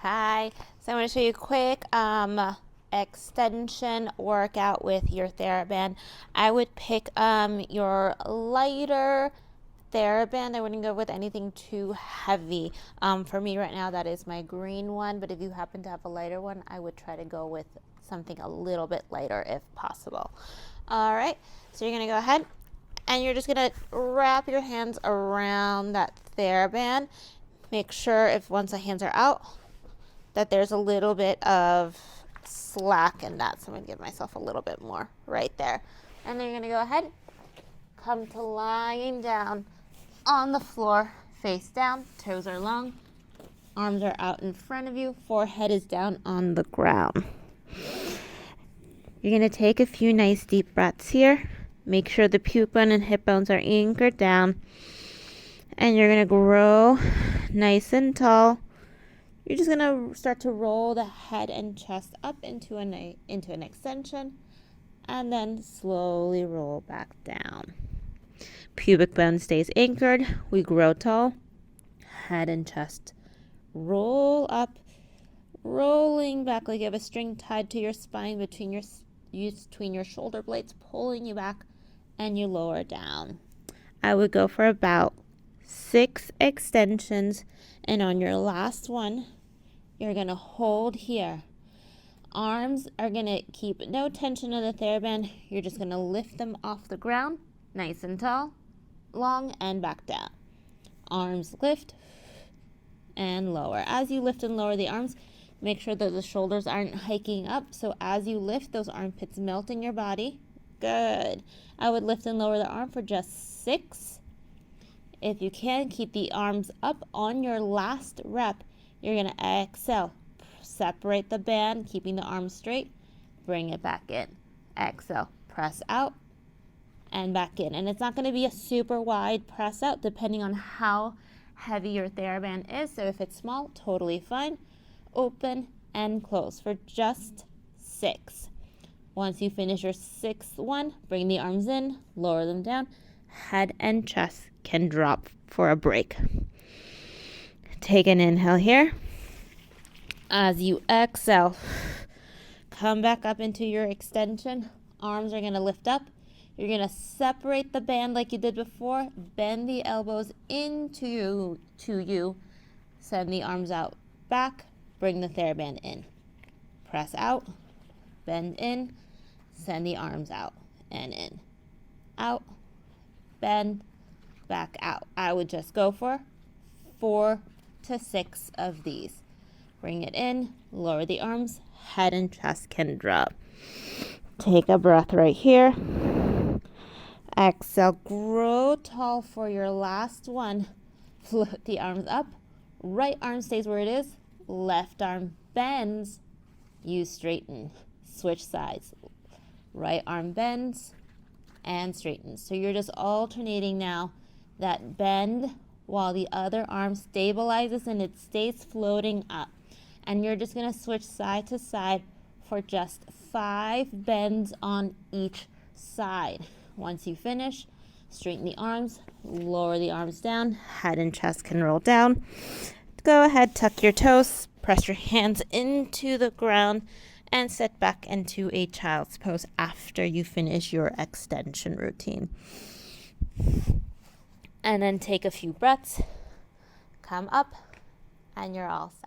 Hi, so I'm going to show you a quick extension workout with your Theraband. I would pick your lighter Theraband. I wouldn't go with anything too heavy. For me right now, that is my green one, but if you happen to have a lighter one, I would try to go with something a little bit lighter if possible. All right, so you're going to go ahead and you're just going to wrap your hands around that Theraband. Make sure if once the hands are out, that there's a little bit of slack in that. So I'm gonna give myself a little bit more right there. And then you're gonna go ahead, come to lying down on the floor, face down, toes are long, arms are out in front of you, forehead is down on the ground. You're gonna take a few nice deep breaths here. Make sure the puke bone and hip bones are anchored down. And you're gonna grow nice and tall. You're just going to start to roll the head and chest up into an extension and then slowly roll back down. Pubic bone stays anchored. We grow tall. Head and chest roll up, rolling back like you have a string tied to your spine between your shoulder blades, pulling you back, and you lower down. I would go for about 6 extensions, and on your last one, you're going to hold here. Arms are going to keep no tension on the Theraband. You're just going to lift them off the ground, nice and tall, long, and back down. Arms lift and lower. As you lift and lower the arms, make sure that the shoulders aren't hiking up. So as you lift, those armpits melt in your body. Good. I would lift and lower the arm for just 6. If you can, keep the arms up on your last rep. You're going to exhale, separate the band, keeping the arms straight, bring it back in. Exhale, press out and back in. And it's not going to be a super wide press out depending on how heavy your Theraband is. So if it's small, totally fine. Open and close for just 6. Once you finish your 6th one, bring the arms in, lower them down. Head and chest can drop for a break. Take an inhale here. As you exhale, come back up into your extension. Arms are going to lift up. You're going to separate the band like you did before. Bend the elbows into you. Send the arms out back. Bring the Theraband in. Press out. Bend in. Send the arms out and in. Out. Bend. Back out. I would just go for 4 to 6 of these. Bring it in, lower the arms, head and chest can drop. Take a breath right here. Exhale, grow tall for your last one. Float the arms up. Right arm stays where it is. Left arm bends. You straighten. Switch sides. Right arm bends and straightens. So you're just alternating now that bend while the other arm stabilizes and it stays floating up. And you're just going to switch side to side for just 5 bends on each side. Once you finish, straighten the arms, lower the arms down, head and chest can roll down. Go ahead, tuck your toes, press your hands into the ground, and sit back into a child's pose after you finish your extension routine. And then take a few breaths, come up, and you're all set.